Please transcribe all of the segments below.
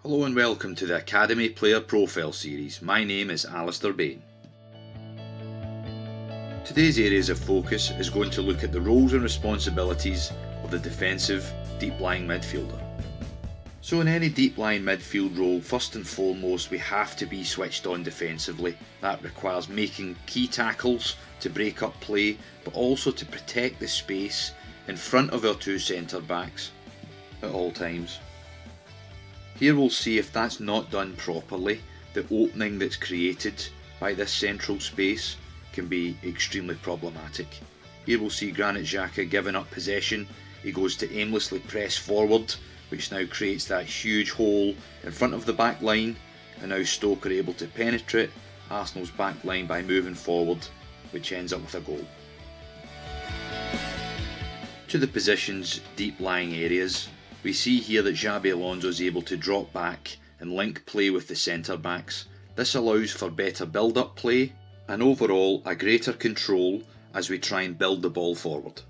Hello and welcome to the Academy Player Profile Series. My name is Alistair Bain. Today's areas of focus is going to look at the roles and responsibilities of the defensive deep-lying midfielder. So in any deep-lying midfield role, first and foremost we have to be switched on defensively. That requires making key tackles to break up play, but also to protect the space in front of our two centre backs at all times. Here we'll see if that's not done properly, the opening that's created by this central space can be extremely problematic. Here we'll see Granit Xhaka giving up possession. He goes to aimlessly press forward, which now creates that huge hole in front of the back line, and now Stoke are able to penetrate Arsenal's back line by moving forward, which ends up with a goal. To the position's deep-lying areas, we see here that Xabi Alonso is able to drop back and link play with the centre backs. This allows for better build-up play and overall a greater control as we try and build the ball forward.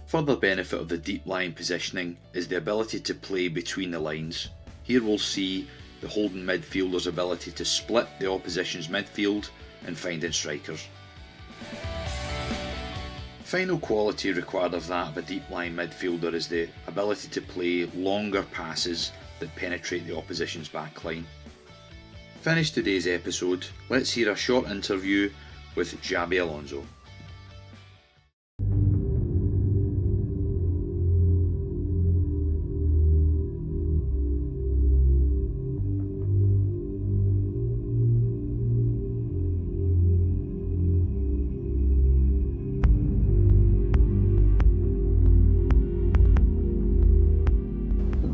Further benefit of the deep line positioning is the ability to play between the lines. Here we'll see the holding midfielder's ability to split the opposition's midfield and finding strikers. Final quality required of that of a deep line midfielder is the ability to play longer passes that penetrate the opposition's back line. To finish today's episode, let's hear a short interview with Xabi Alonso.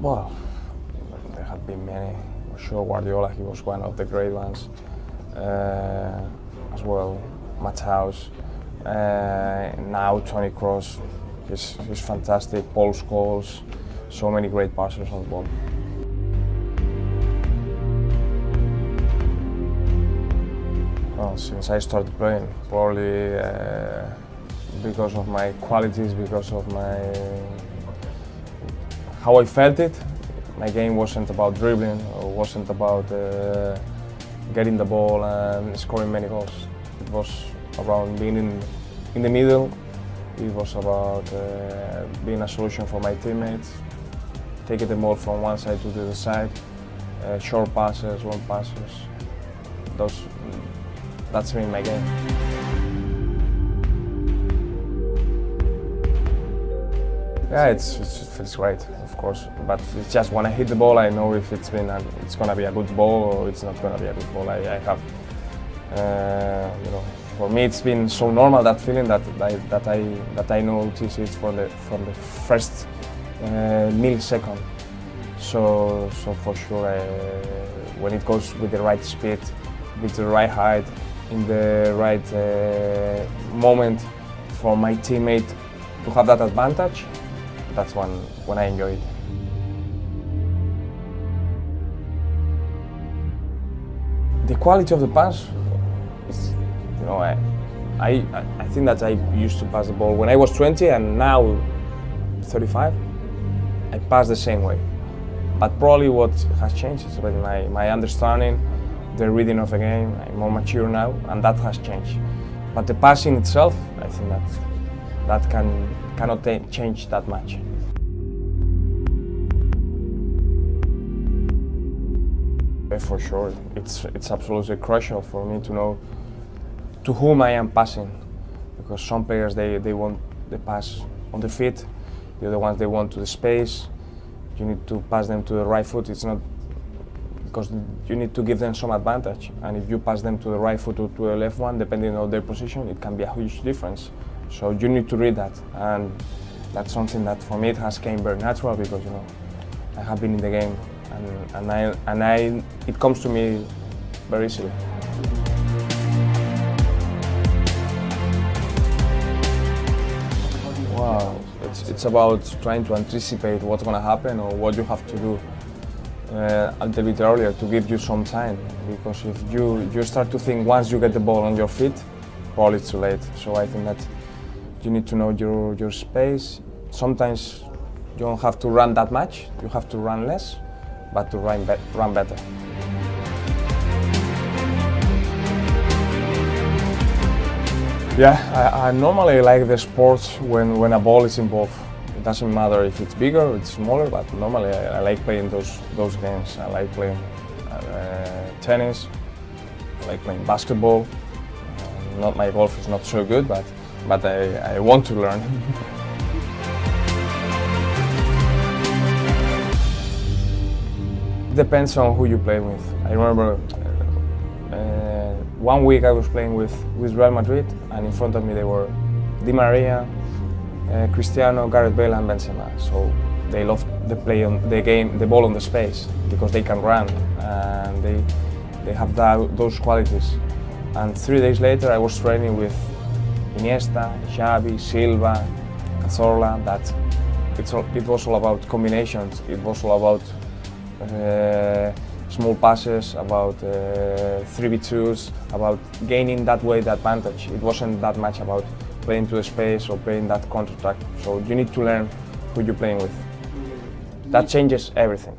Well, there have been many. For sure, Guardiola, he was one of the great ones. As well, Matthaus. Now Toni Kroos, he's fantastic. Paul Scholes, so many great passers on the ball. Well, since I started playing, probably because of my qualities, because of how I felt it. My game wasn't about dribbling, or wasn't about getting the ball and scoring many goals. It was around being in the middle. It was about being a solution for my teammates, taking the ball from one side to the other side, short passes, long passes. That's been my game. Yeah, it feels great, of course. But it's just when I hit the ball, I know if it's gonna be a good ball or it's not gonna be a good ball. I have, for me, it's been so normal, that feeling that I notice it from the first millisecond. So for sure, when it goes with the right speed, with the right height, in the right moment for my teammate to have that advantage. That's when I enjoy it. The quality of the pass is, I think that I used to pass the ball when I was 20 and now 35. I pass the same way, but probably what has changed is my understanding, the reading of the game. I'm more mature now, and that has changed. But the passing itself, I think that cannot change that much. For sure, it's absolutely crucial for me to know to whom I am passing, because some players they want the pass on the feet, the other ones they want to the space. You need to pass them to the right foot. It's not because you need to give them some advantage, and if you pass them to the right foot or to the left one, depending on their position, it can be a huge difference. So you need to read that, and that's something that for me it has came very natural, because I have been in the game, and it comes to me very easily. Wow, it's about trying to anticipate what's going to happen or what you have to do a little bit earlier to give you some time, because if you start to think once you get the ball on your feet, probably it's too late. So I think that you need to know your space. Sometimes You don't have to run that much, you have to run less, but to run better. Yeah, I normally like the sports when a ball is involved. It doesn't matter if it's bigger or it's smaller, but normally I like playing those games. I like playing tennis, I like playing basketball. Not my golf is not so good, but I want to learn. Depends on who you play with. I remember one week I was playing with Real Madrid, and in front of me they were Di Maria, Cristiano, Gareth Bale, and Benzema. So they love the play on the ball on the space because they can run and they have those qualities. And 3 days later I was training with Iniesta, Xavi, Silva, Cazorla. It was all about combinations. It was all about small passes, about 3v2s, about gaining that way the advantage. It wasn't that much about playing to the space or playing that counter-attack. So you need to learn who you're playing with. That changes everything.